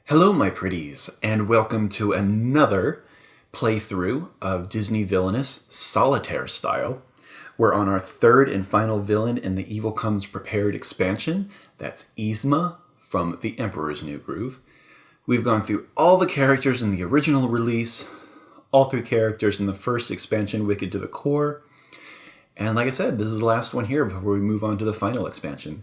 Hello, my pretties, and welcome to another playthrough of Disney Villainous Solitaire Style. We're on our third and final villain in the Evil Comes Prepared expansion. That's Yzma from The Emperor's New Groove. We've gone through all the characters in the original release, all three characters in the first expansion, Wicked to the Core. And like I said, this is the last one here before we move on to the final expansion.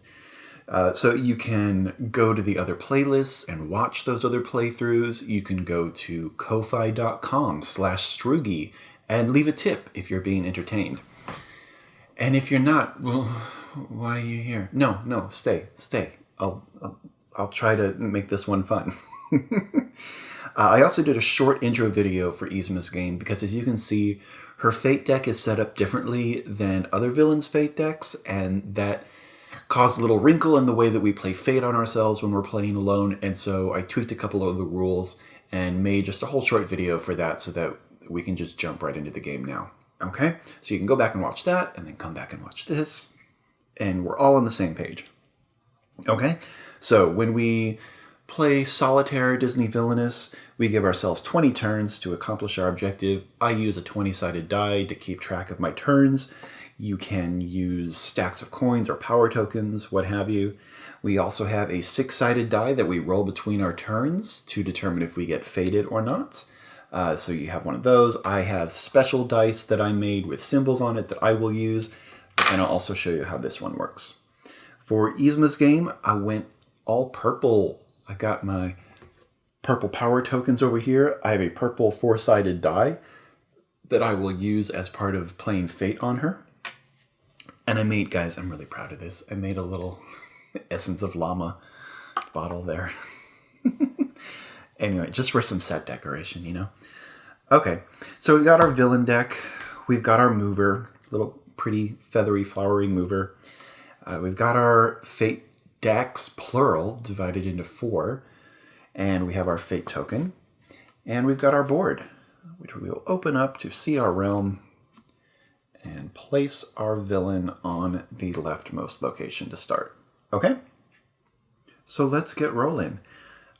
So you can go to the other playlists and watch those other playthroughs. You can go to ko-fi.com/Strugi and leave a tip if you're being entertained. And if you're not, well, why are you here? No, stay. I'll try to make this one fun. I also did a short intro video for Yzma's game because, as you can see, her fate deck is set up differently than other villains' fate decks, and that caused a little wrinkle in the way that we play Fate on ourselves when we're playing alone, and so I tweaked a couple of the rules and made just a whole short video for that so that we can just jump right into the game now. Okay? So you can go back and watch that, and then come back and watch this, and we're all on the same page. Okay? So when we play Solitaire Disney Villainous, we give ourselves 20 turns to accomplish our objective. I use a 20-sided die to keep track of my turns. You can use stacks of coins or power tokens, what have you. We also have a 6-sided die that we roll between our turns to determine if we get fated or not. So you have one of those. I have special dice that I made with symbols on it that I will use, and I'll also show you how this one works. For Yzma's game, I went all purple. I got my purple power tokens over here. I have a purple 4-sided die that I will use as part of playing Fate on her. And I made, guys, I'm really proud of this, I made a little Essence of Llama bottle there. Anyway, just for some set decoration, you know? Okay, so we got our villain deck. We've got our mover, little pretty feathery, flowery mover. We've got our fate decks, plural, divided into 4. And we have our fate token. And we've got our board, which we will open up to see our realm and place our villain on the leftmost location to start. Okay? So let's get rolling.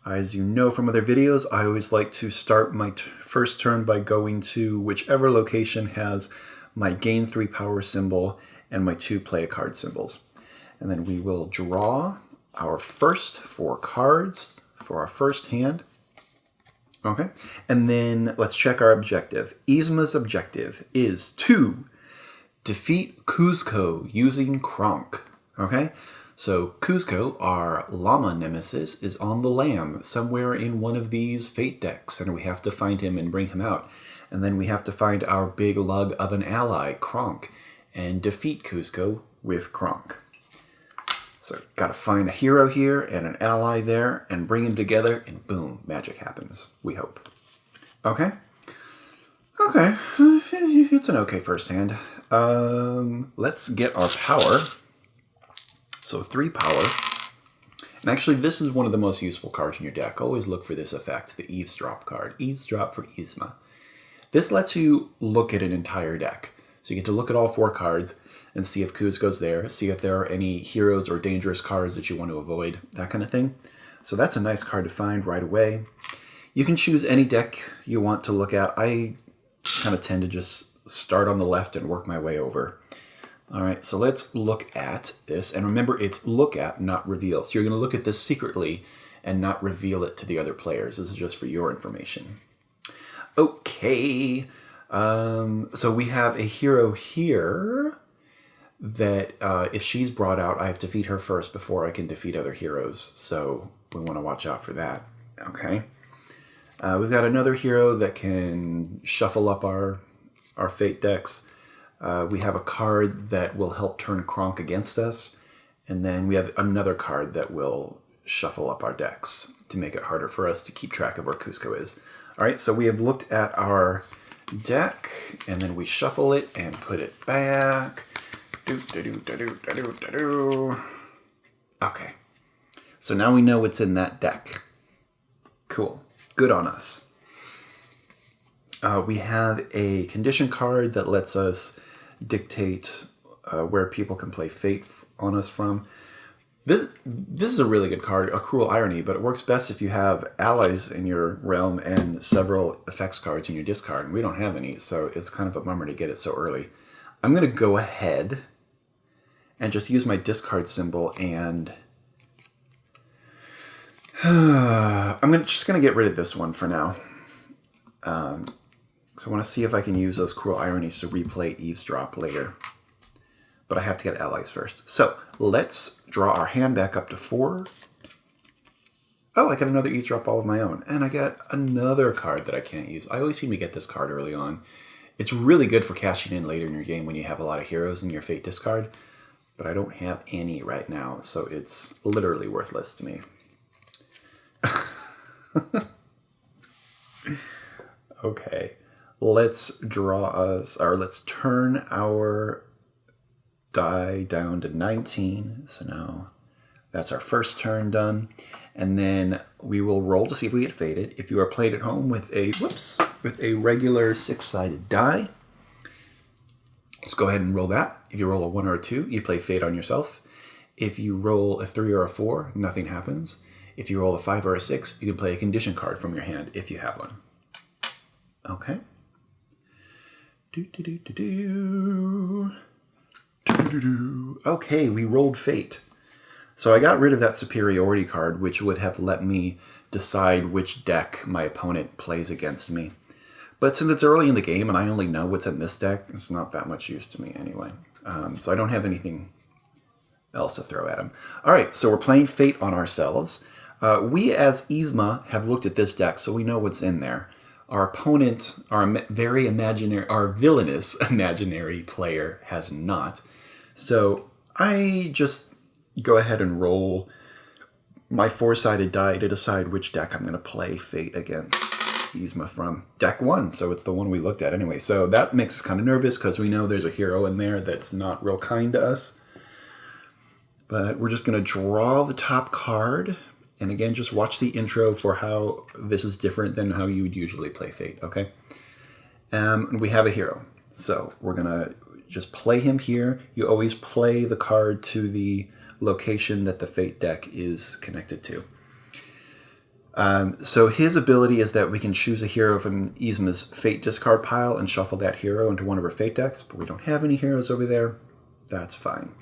As you know from other videos, I always like to start my first turn by going to whichever location has my gain 3 power symbol and my 2 play a card symbols. And then we will draw our first 4 cards for our first hand. Okay? And then let's check our objective. Yzma's objective is to defeat Kuzco using Kronk. Okay? So Kuzco, our llama nemesis, is on the lam somewhere in one of these fate decks, and we have to find him and bring him out. And then we have to find our big lug of an ally, Kronk, and defeat Kuzco with Kronk. So gotta find a hero here and an ally there and bring them together, and boom, magic happens, we hope. Okay? Okay, it's an okay first hand. Let's get our power. So 3 power. And actually, this is one of the most useful cards in your deck. Always look for this effect, the Eavesdrop card. Eavesdrop for Yzma. This lets you look at an entire deck. So you get to look at all 4 cards and see if Kuzco's there, see if there are any heroes or dangerous cards that you want to avoid, that kind of thing. So that's a nice card to find right away. You can choose any deck you want to look at. I kind of tend to just start on the left and work my way over. All right, so let's look at this. And remember, it's look at, not reveal. So you're going to look at this secretly and not reveal it to the other players. This is just for your information. Okay, so we have a hero here that if she's brought out, I have to defeat her first before I can defeat other heroes. So we want to watch out for that. Okay. We've got another hero that can shuffle up our fate decks. We have a card that will help turn Kronk against us. And then we have another card that will shuffle up our decks to make it harder for us to keep track of where Kuzco is. All right, so we have looked at our deck, and then we shuffle it and put it back. Okay, so now we know what's in that deck. Cool, good on us. We have a condition card that lets us dictate where people can play Fate on us from. This is a really good card, a Cruel Irony, but it works best if you have allies in your realm and several effects cards in your discard, and we don't have any, so it's kind of a bummer to get it so early. I'm going to go ahead and just use my discard symbol, and just going to get rid of this one for now. So I want to see if I can use those Cruel Ironies to replay Eavesdrop later. But I have to get allies first. So let's draw our hand back up to 4. Oh, I got another Eavesdrop all of my own. And I got another card that I can't use. I always seem to get this card early on. It's really good for cashing in later in your game when you have a lot of heroes in your Fate discard. But I don't have any right now, so it's literally worthless to me. Okay, let's let's turn our die down to 19. So now that's our first turn done. And then we will roll to see if we get fated. If you are played at home with a regular 6-sided die, let's go ahead and roll that. If you roll a 1 or a 2, you play fate on yourself. If you roll a 3 or a 4, nothing happens. If you roll a 5 or a 6, you can play a condition card from your hand if you have one. Okay. Okay, we rolled fate. So I got rid of that superiority card, which would have let me decide which deck my opponent plays against me. But since it's early in the game and I only know what's in this deck, it's not that much use to me anyway. So I don't have anything else to throw at him. All right, so we're playing fate on ourselves. We as Yzma have looked at this deck, so we know what's in there. Our opponent, our villainous imaginary player has not. So I just go ahead and roll my 4-sided die to decide which deck I'm going to play fate against Yzma from. Deck 1, so it's the one we looked at anyway. So that makes us kind of nervous because we know there's a hero in there that's not real kind to us. But we're just going to draw the top card. And again, just watch the intro for how this is different than how you would usually play Fate, okay? We have a hero. So we're going to just play him here. You always play the card to the location that the Fate deck is connected to. So his ability is that we can choose a hero from Yzma's Fate discard pile and shuffle that hero into one of her Fate decks, but we don't have any heroes over there. That's fine.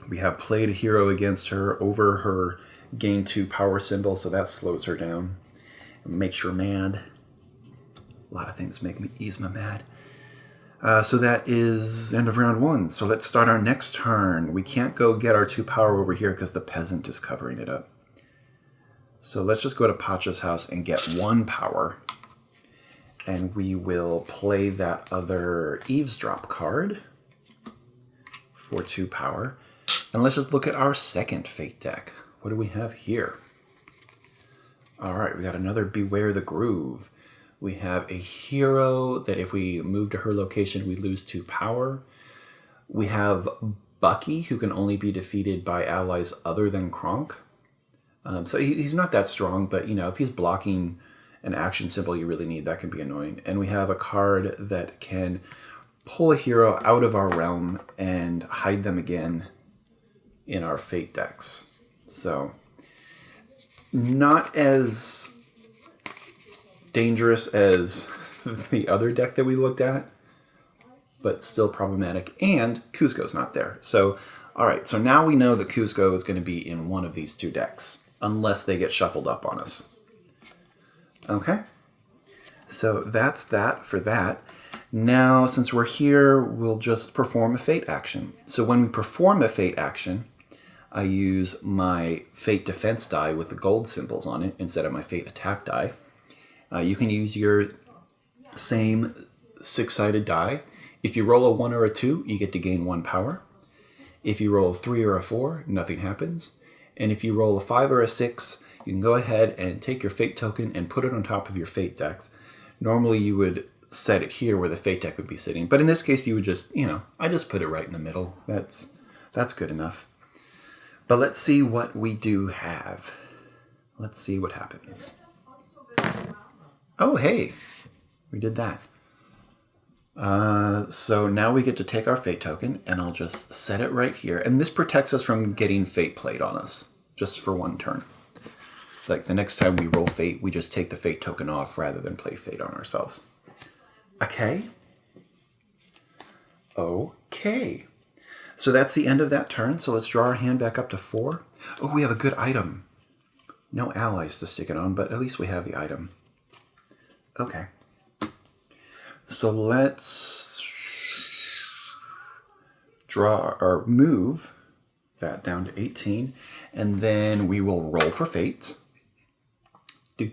We have played a hero against her over her gain 2 power symbol, so that slows her down. It makes her mad. A lot of things make me Yzma mad. So that is end of round 1. So let's start our next turn. We can't go get our 2 power over here because the peasant is covering it up. So let's just go to Pacha's house and get 1 power. And we will play that other Eavesdrop card for 2 power. And let's just look at our second Fate deck. What do we have here? All right, we got another Beware the Groove. We have a hero that if we move to her location, we lose 2 power. We have Bucky, who can only be defeated by allies other than Kronk. So he's not that strong, but if he's blocking an action symbol you really need, that can be annoying. And we have a card that can pull a hero out of our realm and hide them again in our Fate decks. So not as dangerous as the other deck that we looked at, but still problematic. And Kuzco's not there. So, all right, so now we know that Kuzco is going to be in one of these 2 decks, unless they get shuffled up on us. Okay, so that's that for that. Now, since we're here, we'll just perform a Fate action. So when we perform a Fate action, I use my Fate defense die with the gold symbols on it instead of my Fate attack die. You can use your same 6-sided die. If you roll a 1 or a 2, you get to gain 1 power. If you roll a 3 or a 4, nothing happens. And if you roll a 5 or a 6, you can go ahead and take your Fate token and put it on top of your Fate decks. Normally you would set it here where the Fate deck would be sitting. But in this case, you would just, I just put it right in the middle. That's good enough. But let's see what we do have. Let's see what happens. Oh, hey, we did that. So now we get to take our fate token, and I'll just set it right here. And this protects us from getting fate played on us, just for one turn. Like the next time we roll fate, we just take the fate token off rather than play fate on ourselves. Okay. Okay. So that's the end of that turn. So let's draw our hand back up to 4. Oh, we have a good item. No allies to stick it on, but at least we have the item. Okay. So let's draw or move that down to 18, and then we will roll for fate. And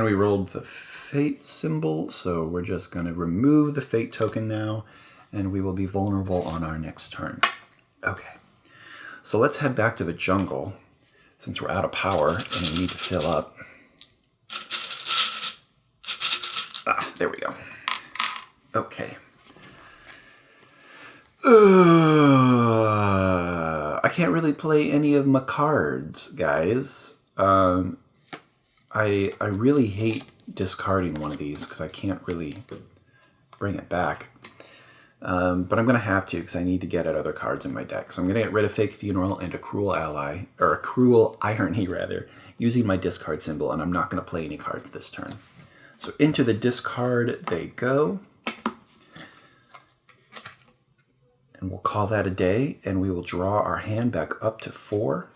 we rolled the fate symbol, so we're just going to remove the fate token now, and we will be vulnerable on our next turn. Okay. So let's head back to the jungle, since we're out of power and we need to fill up. There we go. Okay. I can't really play any of my cards, guys. I really hate discarding one of these because I can't really bring it back. But I'm going to have to because I need to get at other cards in my deck. So I'm going to get rid of Fake Funeral and a Cruel Ally, or a Cruel Irony rather, using my discard symbol, and I'm not going to play any cards this turn. So into the discard they go. And we'll call that a day, and we will draw our hand back up to 4.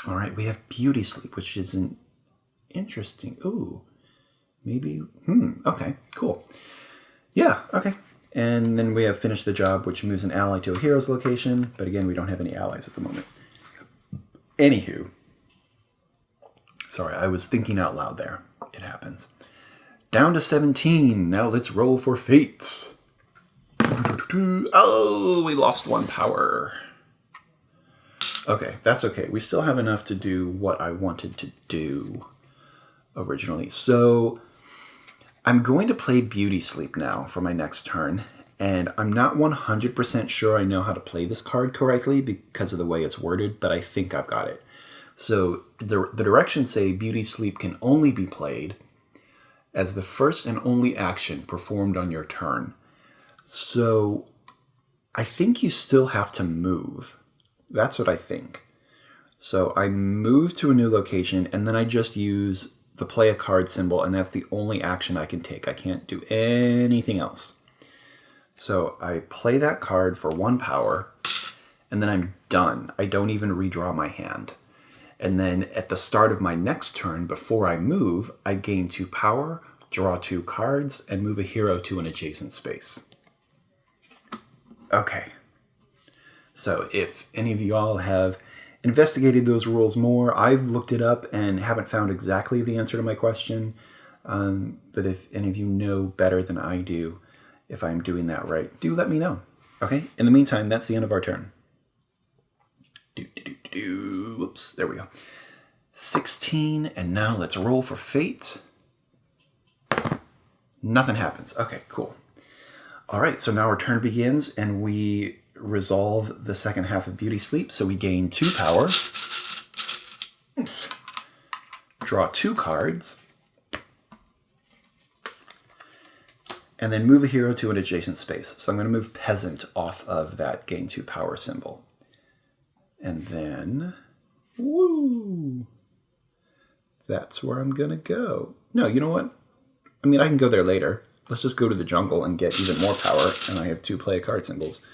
All right, we have Beauty Sleep, which isn't interesting. Ooh, maybe, okay, cool. Yeah, okay. And then we have Finish the Job, which moves an ally to a hero's location, but again, we don't have any allies at the moment. Anywho, sorry, I was thinking out loud there. It happens. Down to 17. Now let's roll for fate. Oh, we lost 1 power. Okay, that's okay. We still have enough to do what I wanted to do originally. So I'm going to play Beauty Sleep now for my next turn. And I'm not 100% sure I know how to play this card correctly because of the way it's worded, but I think I've got it. So the directions say Beauty Sleep can only be played as the first and only action performed on your turn. So I think you still have to move. That's what I think. So I move to a new location, and then I just use the play a card symbol, and that's the only action I can take. I can't do anything else. So I play that card for 1 power, and then I'm done. I don't even redraw my hand. And then at the start of my next turn, before I move, I gain 2 power, draw 2 cards, and move a hero to an adjacent space. Okay. So if any of y'all have investigated those rules more, I've looked it up and haven't found exactly the answer to my question. But if any of you know better than I do, if I'm doing that right, do let me know. Okay? In the meantime, that's the end of our turn. Whoops, there we go. 16, and now let's roll for fate. Nothing happens. Okay, cool. All right, so now our turn begins, and we resolve the second half of Beauty Sleep, so we gain 2 power. Draw 2 cards. And then move a hero to an adjacent space. So I'm going to move Peasant off of that gain 2 power symbol. And then, woo! That's where I'm going to go. No, you know what? I mean, I can go there later. Let's just go to the jungle and get even more power, and I have 2 play a card symbols.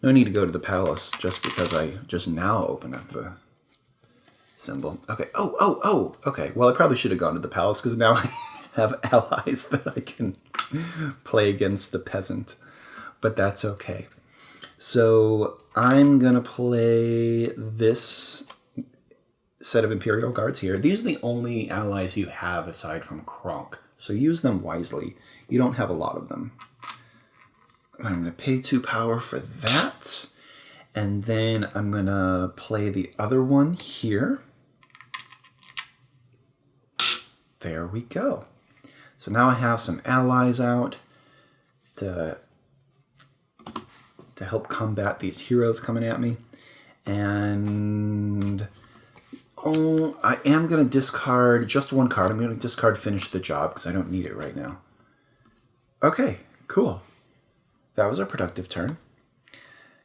No need to go to the palace just because I just now open up the symbol. Okay. Oh. Okay. Well, I probably should have gone to the palace because now I have allies that I can play against the peasant. But that's okay. So I'm going to play this set of Imperial Guards here. These are the only allies you have aside from Kronk. So use them wisely. You don't have a lot of them. I'm going to pay 2 power for that. And then I'm going to play the other one here. There we go. So now I have some allies out to help combat these heroes coming at me. And Oh, I am going to discard just one card. I'm going to discard Finish the Job because I don't need it right now. Okay, cool. That was a productive turn.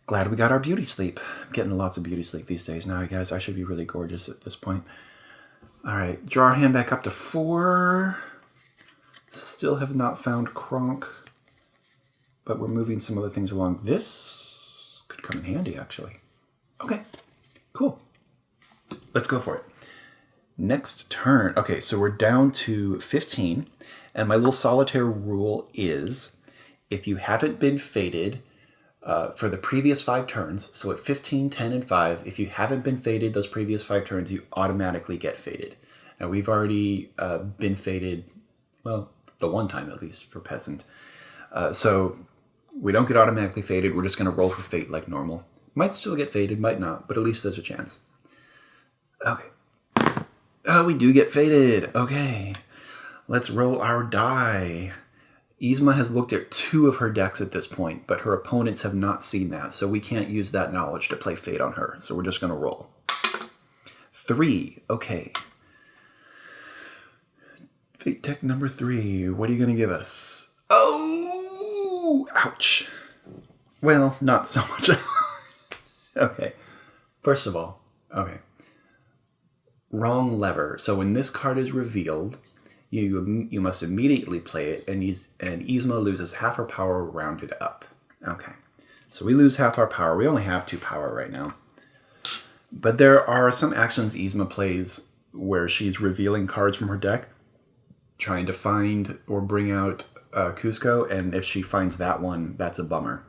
Glad we got our beauty sleep. I'm getting lots of beauty sleep these days now, guys. I should be really gorgeous at this point. All right, draw our hand back up to 4. Still have not found Kronk, but we're moving some other things along. This could come in handy, actually. Okay, cool. Let's go for it. Next turn. Okay, so we're down to 15, and my little solitaire rule is if you haven't been fated for the previous 5 turns, so at 15, 10, and 5, if you haven't been fated those previous 5 turns, you automatically get fated. Now, we've already been fated, well, the one time at least, for Peasant. So we don't get automatically fated. We're just going to roll for fate like normal. Might still get fated, might not, but at least there's a chance. Okay. Oh, we do get fated. Okay. Let's roll our die. Yzma has looked at 2 of her decks at this point, but her opponents have not seen that, so we can't use that knowledge to play fate on her. So we're just going to roll. 3. Okay. Fate deck number 3. What are you going to give us? Oh! Ouch. Well, not so much. Okay. First of all, okay. Wrong lever. So when this card is revealed, you must immediately play it, and Yzma loses half her power rounded up. Okay. So we lose half our power. We only have 2 power right now. But there are some actions Yzma plays where she's revealing cards from her deck, trying to find or bring out Cusco, and if she finds that one, that's a bummer.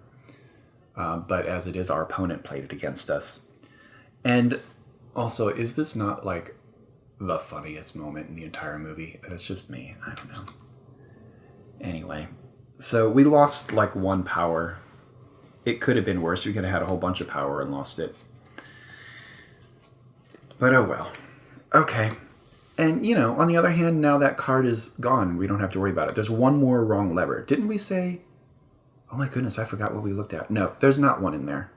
But as it is, our opponent played it against us. And also, is this not like the funniest moment in the entire movie? It's just me. I don't know. Anyway, so we lost like 1 power. It could have been worse. We could have had a whole bunch of power and lost it. But oh well. Okay. And, you know, on the other hand, now that card is gone. We don't have to worry about it. There's 1 more wrong lever. Didn't we say... Oh my goodness, I forgot what we looked at. No, there's not 1 in there.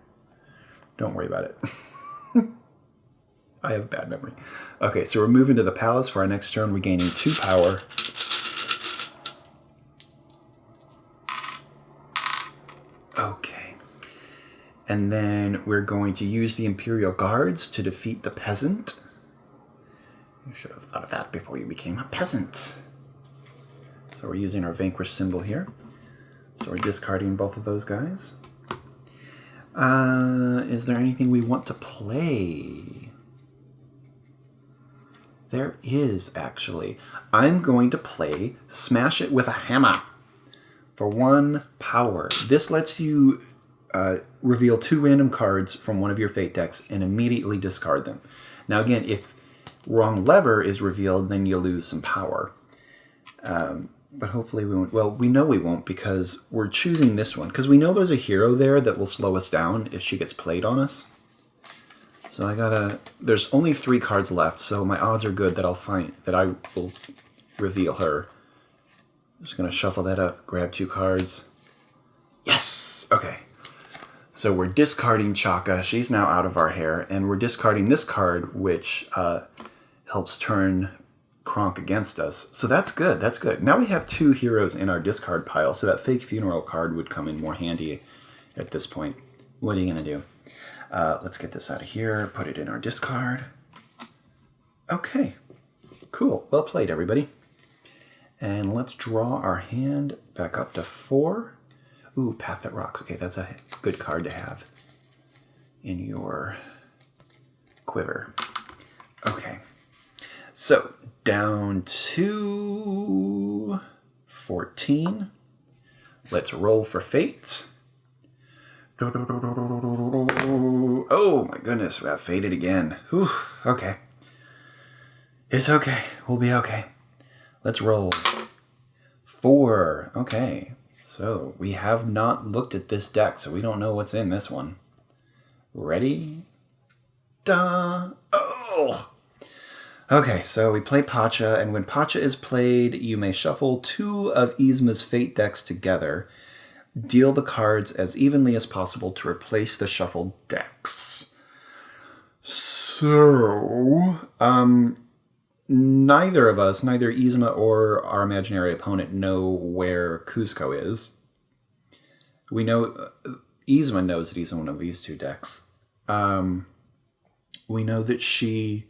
Don't worry about it. I have bad memory. Okay, so we're moving to the palace for our next turn. We're gaining 2 power. Okay. And then we're going to use the Imperial Guards to defeat the peasant. You should have thought of that before you became a peasant. So we're using our vanquish symbol here. So we're discarding both of those guys. Is there anything we want to play? There is, actually. I'm going to play Smash It with a Hammer for 1 power. This lets you reveal 2 random cards from one of your fate decks and immediately discard them. Now again, if wrong lever is revealed, then you lose some power. But hopefully we won't. Well, we know we won't because we're choosing this one. Because we know there's a hero there that will slow us down if she gets played on us. So I gotta... There's only 3 cards left, so my odds are good that I will reveal her. I'm just gonna shuffle that up, grab 2 cards. Yes! Okay. So we're discarding Chaka. She's now out of our hair. And we're discarding this card, which helps turn Kronk against us. So that's good. That's good. Now we have 2 heroes in our discard pile, so that fake funeral card would come in more handy at this point. What are you going to do? Let's get this out of here. Put it in our discard. Okay. Cool. Well played, everybody. And let's draw our hand back up to 4. Ooh, Path That Rocks. Okay, that's a good card to have in your quiver. Okay. So, down to 14. Let's roll for fate. Oh my goodness, we got fated again. Whew, okay. It's okay. We'll be okay. Let's roll. 4. Okay. So, we have not looked at this deck, so we don't know what's in this one. Ready? Da! Oh! Okay, so we play Pacha, and when Pacha is played, you may shuffle 2 of Yzma's fate decks together. Deal the cards as evenly as possible to replace the shuffled decks. So So, neither of us, neither Yzma or our imaginary opponent, know where Kuzco is. We know Yzma knows that he's in one of these two decks. We know that she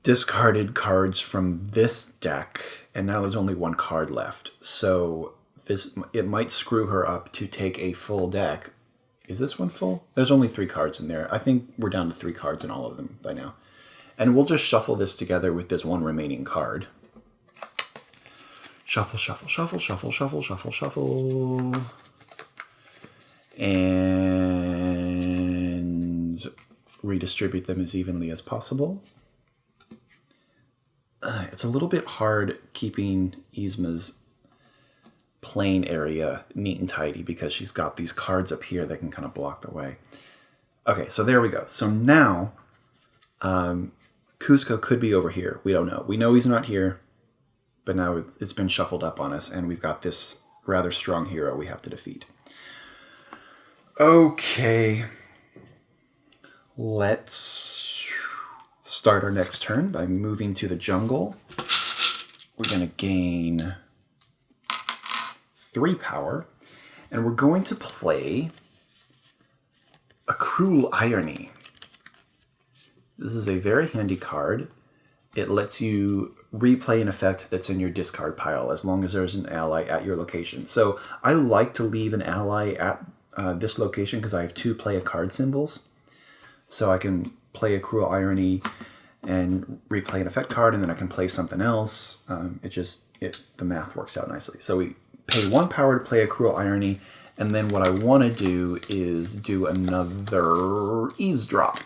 discarded cards from this deck, and now there's only one card left. So it might screw her up to take a full deck. Is this one full? There's only 3 cards in there. I think we're down to 3 cards in all of them by now. And we'll just shuffle this together with this one remaining card. Shuffle, shuffle, shuffle, shuffle, shuffle, shuffle, shuffle. And redistribute them as evenly as possible. It's a little bit hard keeping Yzma's plane area neat and tidy because she's got these cards up here that can kind of block the way. Okay, so there we go. So now, Kuzco could be over here. We don't know. We know he's not here, but now it's been shuffled up on us, and we've got this rather strong hero we have to defeat. Okay. Let's start our next turn by moving to the jungle. We're going to gain 3 power, and we're going to play a Cruel Irony. This is a very handy card. It lets you replay an effect that's in your discard pile as long as there's an ally at your location. So I like to leave an ally at this location because I have 2 play a card symbols. So I can play a Cruel Irony and replay an effect card, and then I can play something else. The math works out nicely. So we pay 1 power to play a Cruel Irony, and then what I want to do is do another Eavesdrop.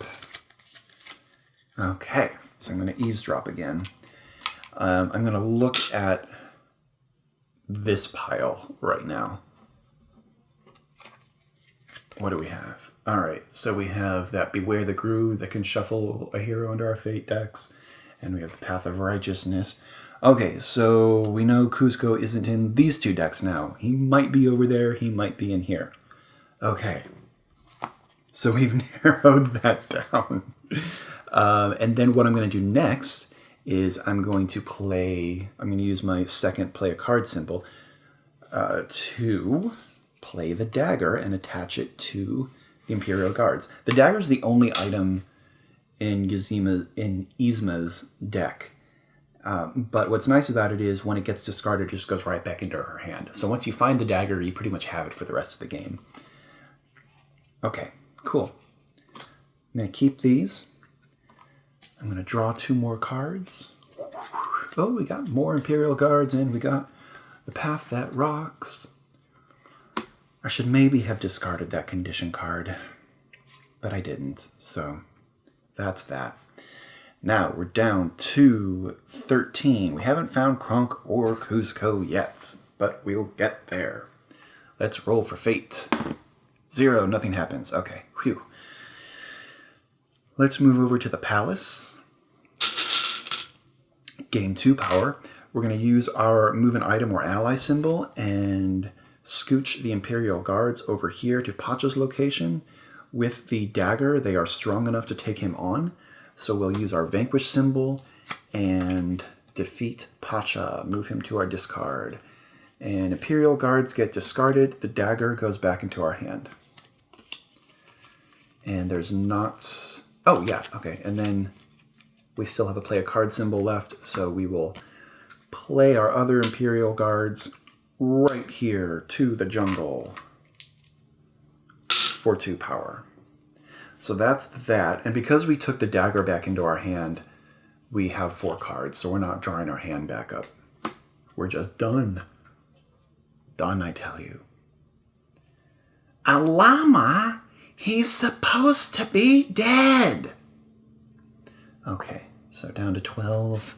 Okay, so I'm going to Eavesdrop again. I'm going to look at this pile right now. What do we have? All right, so we have that Beware the Grue that can shuffle a hero into our fate decks, and we have the Path of Righteousness. Okay, so we know Kuzco isn't in these 2 decks now. He might be over there, he might be in here. Okay, so we've narrowed that down. And then what I'm going to do next is I'm going to use my second play a card symbol to play the dagger and attach it to the Imperial Guards. The dagger is the only item in Yzma's deck. But what's nice about it is when it gets discarded, it just goes right back into her hand. So once you find the dagger, you pretty much have it for the rest of the game. Okay, cool. I'm going to keep these. I'm going to draw 2 more cards. Oh, we got more Imperial Guards, and we got the Path That Rocks. I should maybe have discarded that condition card, but I didn't, so that's that. Now we're down to 13. We haven't found Kronk or Kuzco yet, but we'll get there. Let's roll for fate. 0, nothing happens. Okay, whew. Let's move over to the palace. Gain 2 power. We're going to use our move an item or ally symbol and scooch the Imperial Guards over here to Pacha's location. With the dagger, they are strong enough to take him on. So we'll use our Vanquish symbol and defeat Pacha. Move him to our discard. And Imperial Guards get discarded. The dagger goes back into our hand. And there's not... Oh, yeah, okay. And then we still have a play a card symbol left, so we will play our other Imperial Guards right here to the jungle for 2 power. So that's that. And because we took the dagger back into our hand, we have 4 cards, so we're not drawing our hand back up. We're just done. Done, I tell you. A llama? He's supposed to be dead. Okay, so down to 12.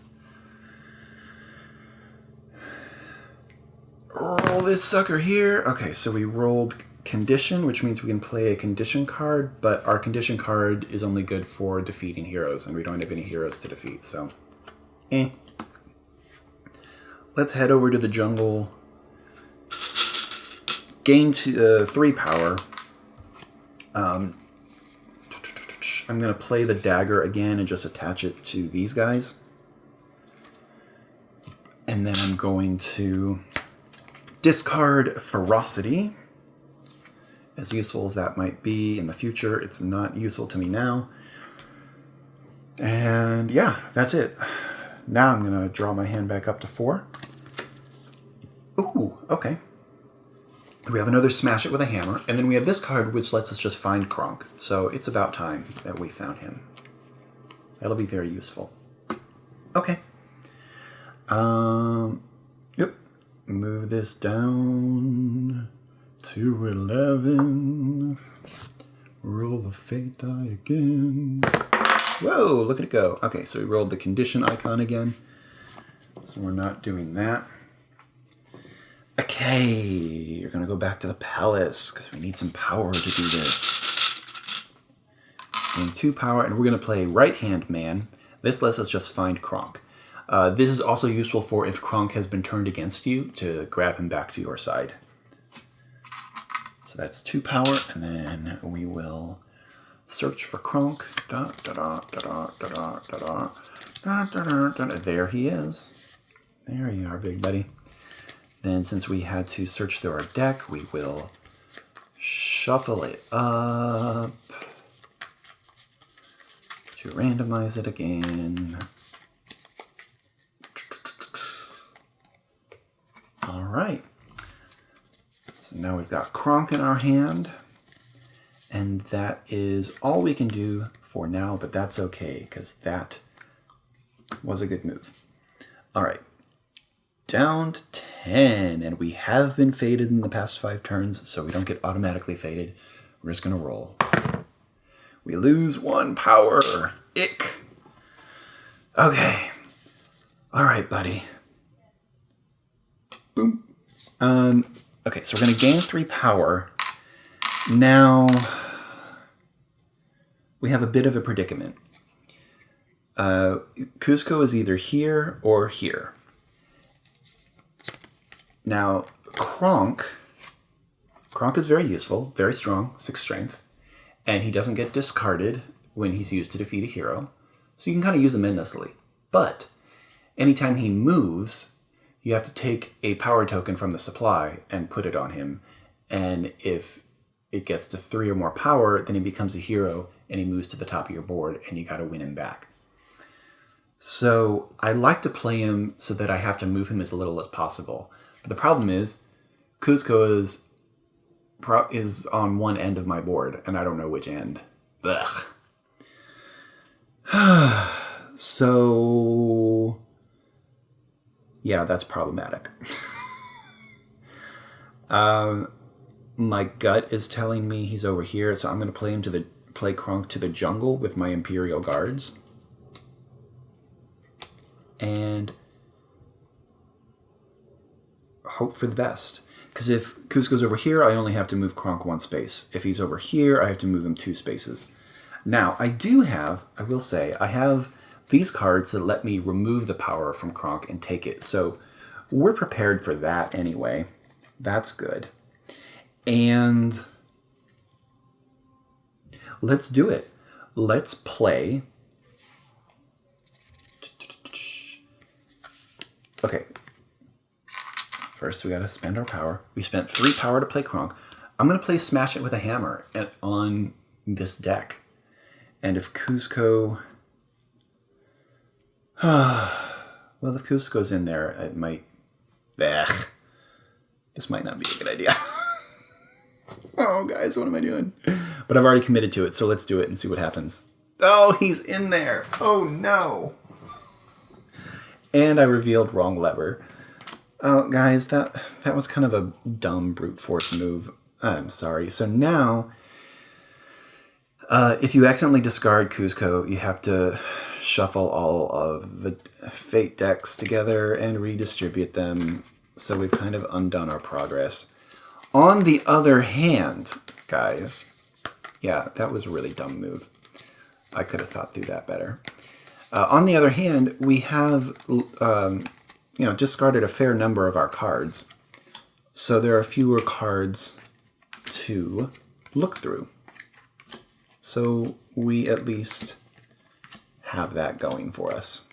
Roll this sucker here. Okay, so we rolled condition, which means we can play a condition card, but our condition card is only good for defeating heroes, and we don't have any heroes to defeat, so Let's head over to the jungle. Gain 3 power. I'm going to play the dagger again and just attach it to these guys. And then I'm going to discard Ferocity. As useful as that might be in the future, it's not useful to me now. And yeah, that's it. Now I'm going to draw my hand back up to 4. Ooh, okay. We have another Smash It with a Hammer, and then we have this card which lets us just find Kronk. So it's about time that we found him. That'll be very useful. Okay. Yep. Move this down to 11. Roll the fate die again. Whoa, look at it go. Okay, so we rolled the condition icon again. So we're not doing that. Okay, you're going to go back to the palace because we need some power to do this. We need 2 power, and we're going to play Right Hand Man. This lets us just find Kronk. This is also useful for if Kronk has been turned against you to grab him back to your side. So that's 2 power, and then we will search for Kronk. There he is. There you are, big buddy. Then since we had to search through our deck, we will shuffle it up to randomize it again. All right. So now we've got Kronk in our hand, and that is all we can do for now, but that's okay because that was a good move. All right. Down to 10, and we have been faded in the past 5 turns, so we don't get automatically faded. We're just going to roll. We lose 1 power. Ick. Okay. All right, buddy. Boom. Okay, so we're going to gain 3 power. Now, we have a bit of a predicament. Kuzco is either here or here. Now, Kronk is very useful, very strong, 6 strength, and he doesn't get discarded when he's used to defeat a hero, so you can kind of use him endlessly. But anytime he moves, you have to take a power token from the supply and put it on him, and if it gets to 3 or more power, then he becomes a hero, and he moves to the top of your board, and you got to win him back. So I like to play him so that I have to move him as little as possible. The problem is, Kuzco is on one end of my board, and I don't know which end. Ugh. So, yeah, that's problematic. My gut is telling me he's over here, so I'm going to play Kronk to the jungle with my Imperial Guards. And hope for the best. Because if Kuzco's over here, I only have to move Kronk 1 space. If he's over here, I have to move him 2 spaces. Now, I will say, I have these cards that let me remove the power from Kronk and take it. So we're prepared for that anyway. That's good. And let's do it. Let's play. Okay. First, we got to spend our power. We spent 3 power to play Kronk. I'm going to play Smash It with a Hammer on this deck. And if Kuzco... well, if Kuzco's in there, it might... This might not be a good idea. Oh, guys, what am I doing? But I've already committed to it, so let's do it and see what happens. Oh, he's in there. Oh, no. And I revealed wrong lever. Oh, guys, that was kind of a dumb brute force move. I'm sorry. So now, if you accidentally discard Kuzco, you have to shuffle all of the fate decks together and redistribute them. So we've kind of undone our progress. On the other hand, guys, yeah, that was a really dumb move. I could have thought through that better. On the other hand, we have... discarded a fair number of our cards. So there are fewer cards to look through. So so we at least have that going for us.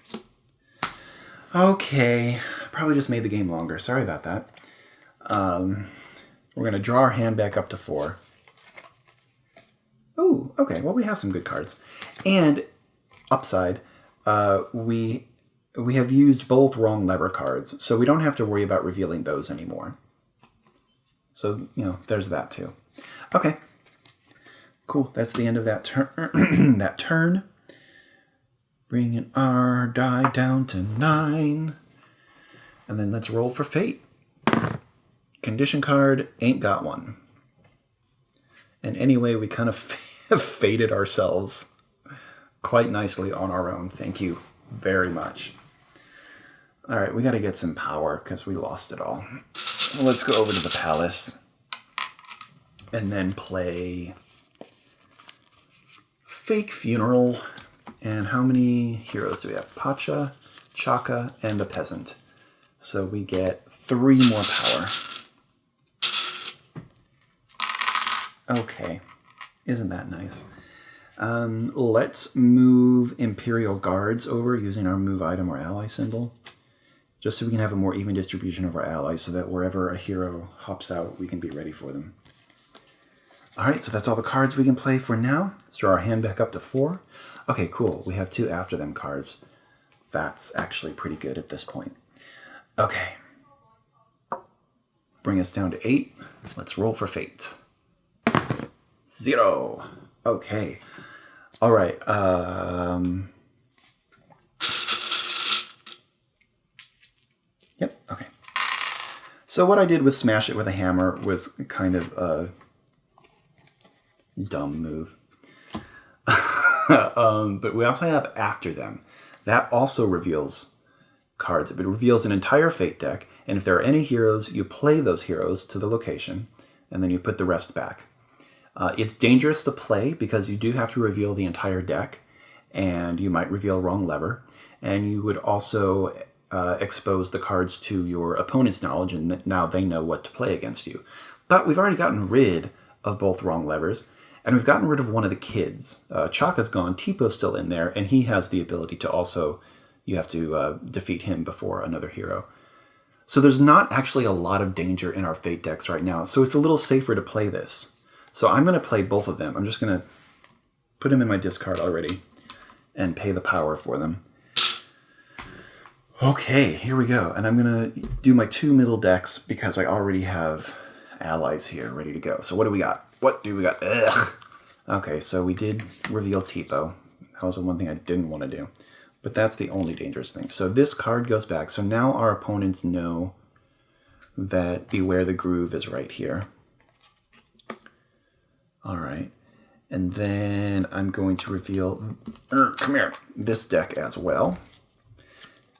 Okay, probably just made the game longer. Sorry about that. We're going to draw our hand back up to 4. Ooh, okay, well, we have some good cards. And upside, we have used both wrong lever cards, so we don't have to worry about revealing those anymore. So, there's that too. Okay, cool. That's the end of that turn. Bringing our die down to 9. And then let's roll for fate. Condition card, ain't got one. And anyway, we kind of fated ourselves quite nicely on our own. Thank you very much. All right, we got to get some power because we lost it all. So let's go over to the palace and then play Fake Funeral. And how many heroes do we have? Pacha, Chaka, and a peasant. So we get 3 more power. Okay, isn't that nice? Let's move Imperial Guards over using our move item or ally symbol, just so we can have a more even distribution of our allies so that wherever a hero hops out, we can be ready for them. All right, so that's all the cards we can play for now. Let's draw our hand back up to 4. Okay, cool. We have 2 after them cards. That's actually pretty good at this point. Okay. Bring us down to 8. Let's roll for fate. 0. Okay. All right. Yep. Okay. So what I did with Smash It with a Hammer was kind of a dumb move. But we also have After Them. That also reveals cards. It reveals an entire Fate deck, and if there are any heroes, you play those heroes to the location, and then you put the rest back. It's dangerous to play because you do have to reveal the entire deck, and you might reveal wrong lever, and you would also expose the cards to your opponent's knowledge, and now they know what to play against you. But we've already gotten rid of both wrong levers, and we've gotten rid of one of the kids. Chaka's gone, Tipo's still in there, and he has the ability to also, you have to defeat him before another hero. So there's not actually a lot of danger in our Fate decks right now, so it's a little safer to play this. So I'm going to play both of them. I'm just going to put them in my discard already and pay the power for them. Okay, here we go. And I'm going to do my 2 middle decks because I already have allies here ready to go. So what do we got? What do we got? Ugh. Okay, so we did reveal Tipo. That was the one thing I didn't want to do. But that's the only dangerous thing. So this card goes back. So now our opponents know that Beware the Groove is right here. All right. And then I'm going to reveal, come here, this deck as well.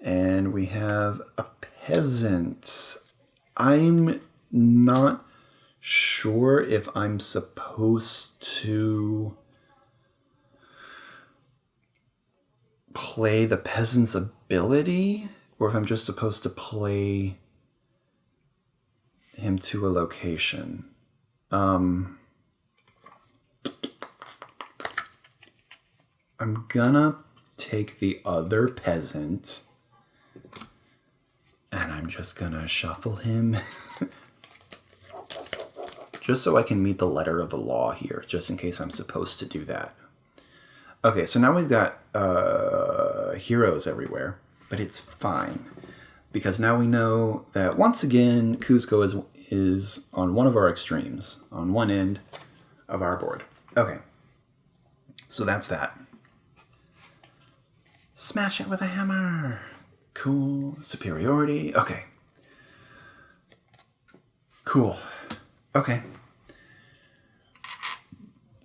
And we have a peasant. I'm not sure if I'm supposed to play the peasant's ability or if I'm just supposed to play him to a location. I'm gonna take the other peasant and I'm just gonna shuffle him just so I can meet the letter of the law here, just in case I'm supposed to do that. Okay, so now we've got heroes everywhere, but it's fine because now we know that once again Kuzco is on one of our extremes, on one end of our board. Okay, so that's that. Smash it with a hammer. Cool. Superiority. Okay. Cool. Okay.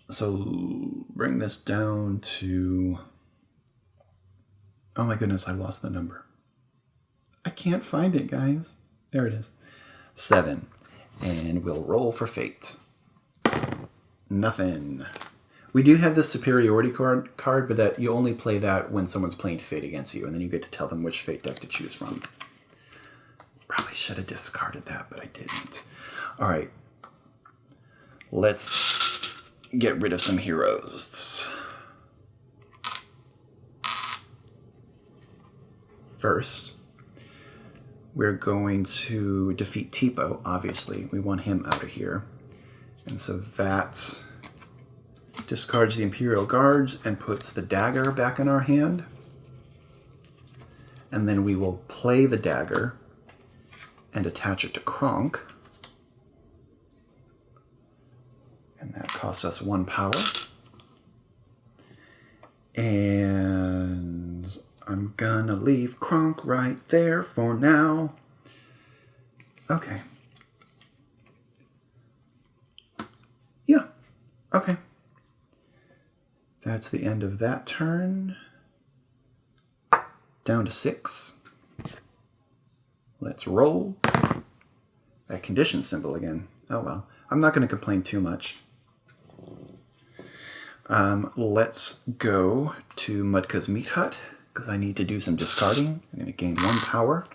So bring this down to... Oh my goodness, I lost the number. I can't find it, guys. There it is. 7. And we'll roll for fate. Nothing. We do have this superiority card, but that you only play that when someone's playing Fate against you, and then you get to tell them which Fate deck to choose from. Probably should have discarded that, but I didn't. All right. Let's get rid of some heroes. First, we're going to defeat Tipo, obviously. We want him out of here. And so that discards the Imperial Guards and puts the dagger back in our hand. And then we will play the dagger and attach it to Kronk. And that costs us 1 power. And I'm gonna leave Kronk right there for now. Okay. Yeah, okay. That's the end of that turn. Down to 6. Let's roll. That condition symbol again. Oh well. I'm not going to complain too much. Let's go to Mudka's Meat Hut, because I need to do some discarding. I'm going to gain 1 power.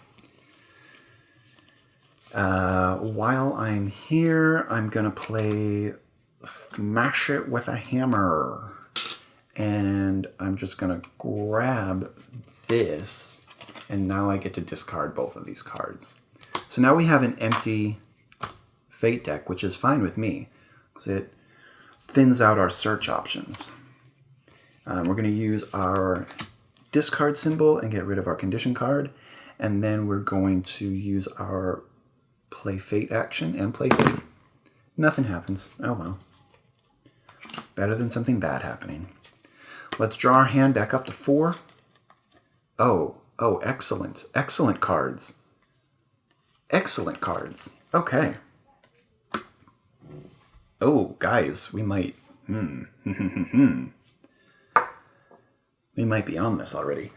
While I'm here, I'm going to play Smash It with a Hammer. And I'm just going to grab this, and now I get to discard both of these cards. So now we have an empty Fate deck, which is fine with me, because it thins out our search options. We're going to use our discard symbol and get rid of our condition card, and then we're going to use our play Fate action and play Fate. Nothing happens. Oh well. Better than something bad happening. Let's draw our hand back up to 4. Oh, excellent. Excellent cards. Excellent cards. Okay. Oh, guys, we might... We might be on this already.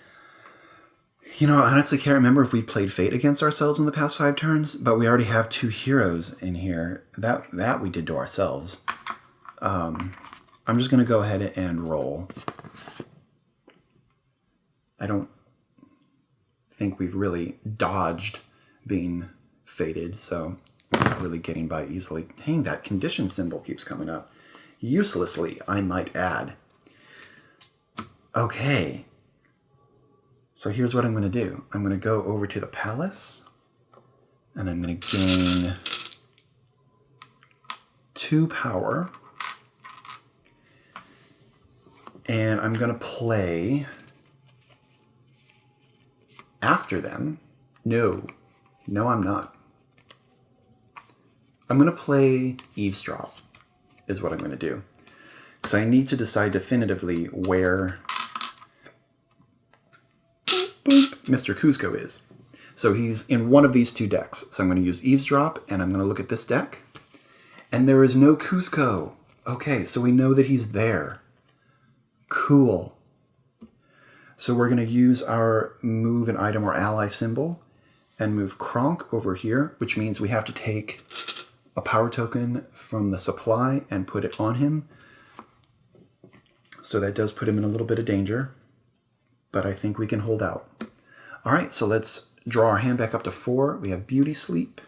You know, I honestly can't remember if we've played Fate against ourselves in the past 5 turns, but we already have 2 heroes in here. That we did to ourselves. I'm just going to go ahead and roll. I don't think we've really dodged being fated, so I'm not really getting by easily. Dang, that condition symbol keeps coming up. Uselessly, I might add. Okay. So here's what I'm going to do. I'm going to go over to the palace, and I'm going to gain 2 power. And I'm going to play after them. No, I'm not. I'm going to play Eavesdrop, is what I'm going to do. Because I need to decide definitively where Mr. Kuzco is. So he's in one of these 2 decks. So I'm going to use Eavesdrop, and I'm going to look at this deck. And there is no Kuzco. Okay, so we know that he's there. Cool. So we're going to use our move an item or ally symbol and move Kronk over here, which means we have to take a power token from the supply and put it on him. So that does put him in a little bit of danger, but I think we can hold out. All right, so let's draw our hand back up to 4. We have Beauty Sleep.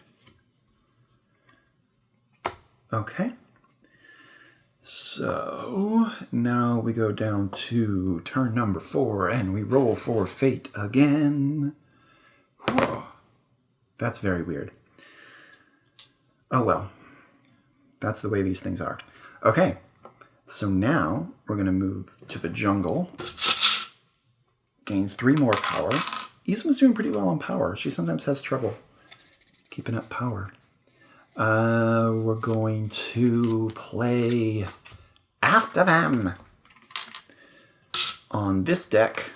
Okay. So now we go down to turn number 4 and we roll for Fate again. Whoa. That's very weird. Oh well, that's the way these things are. Okay, so now we're going to move to the jungle. Gain 3 more power. Yzma's doing pretty well on power. She sometimes has trouble keeping up power. We're going to play after them on this deck.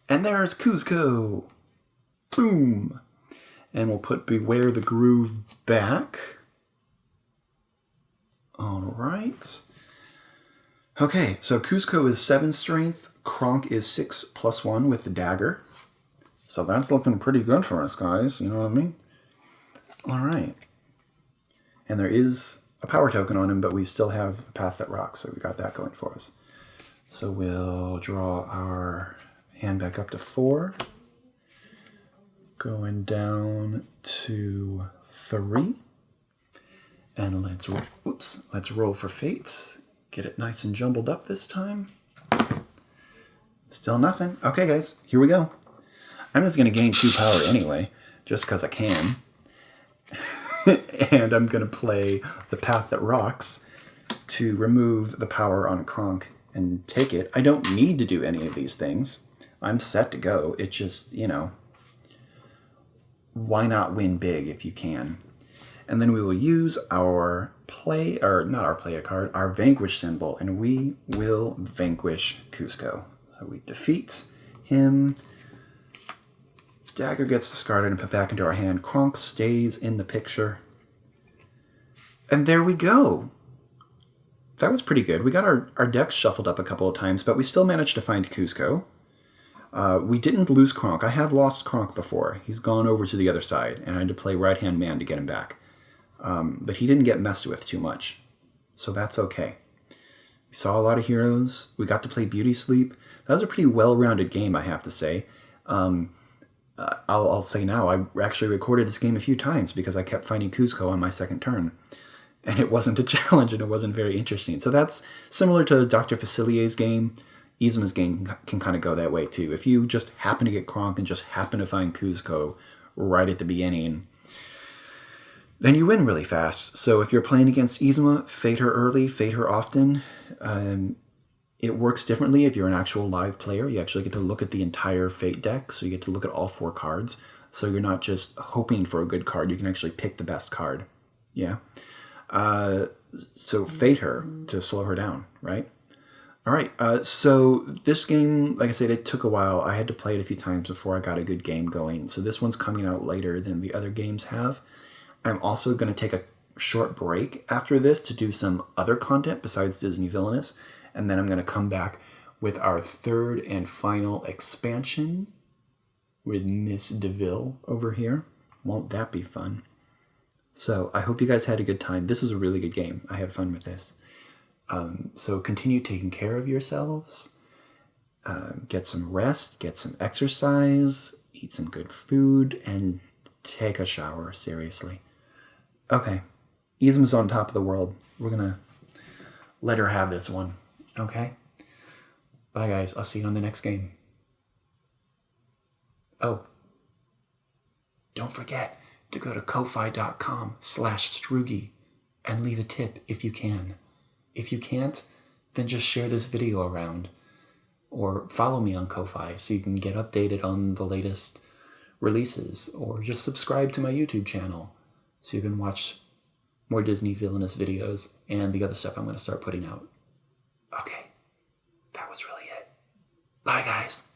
And there's Kuzco. Boom. And we'll put Beware the Groove back. All right. Okay, so Kuzco is 7 strength. Kronk is 6 + 1 with the dagger. So that's looking pretty good for us, guys. You know what I mean? All right. And there is a power token on him, but we still have the Path That Rocks, so we got that going for us. So we'll draw our hand back up to 4. Going down to 3. And let's roll for fate. Get it nice and jumbled up this time. Still nothing. Okay, guys, here we go. I'm just going to gain 2 power anyway, just because I can. And I'm going to play the Path That Rocks to remove the power on Kronk and take it. I don't need to do any of these things. I'm set to go. It's just, why not win big if you can? And then we will use our our vanquish symbol, and we will vanquish Cusco. So we defeat him. Dagger gets discarded and put back into our hand. Kronk stays in the picture. And there we go. That was pretty good. We got our decks shuffled up a couple of times, but we still managed to find Cusco. We didn't lose Kronk. I have lost Kronk before. He's gone over to the other side, and I had to play right-hand man to get him back. But he didn't get messed with too much, so that's okay. We saw a lot of heroes. We got to play Beauty Sleep. That was a pretty well-rounded game, I have to say. I'll say now, I actually recorded this game a few times because I kept finding Cusco on my second turn. And it wasn't a challenge, and it wasn't very interesting. So that's similar to Dr. Facilier's game. Yzma's game can kind of go that way, too. If you just happen to get Kronk and just happen to find Cusco right at the beginning, then you win really fast. So if you're playing against Yzma, fade her early, fade her often. It works differently if you're an actual live player. You actually get to look at the entire Fate deck, so you get to look at all 4 cards. So you're not just hoping for a good card. You can actually pick the best card. Yeah. So fade her to slow her down, right? All right. So this game, like I said, it took a while. I had to play it a few times before I got a good game going. So this one's coming out later than the other games have. I'm also going to take a short break after this to do some other content besides Disney Villainous. And then I'm going to come back with our 3rd and final expansion with Miss DeVille over here. Won't that be fun? So I hope you guys had a good time. This is a really good game. I had fun with this. So continue taking care of yourselves. Get some rest, get some exercise, eat some good food, and take a shower, seriously. Okay. Yzma's on top of the world. We're going to let her have this one. Okay? Bye, guys. I'll see you on the next game. Oh. Don't forget to go to ko-fi.com/Strugi and leave a tip if you can. If you can't, then just share this video around or follow me on Ko-fi so you can get updated on the latest releases, or just subscribe to my YouTube channel so you can watch more Disney Villainous videos and the other stuff I'm going to start putting out. Okay, that was really it. Bye, guys.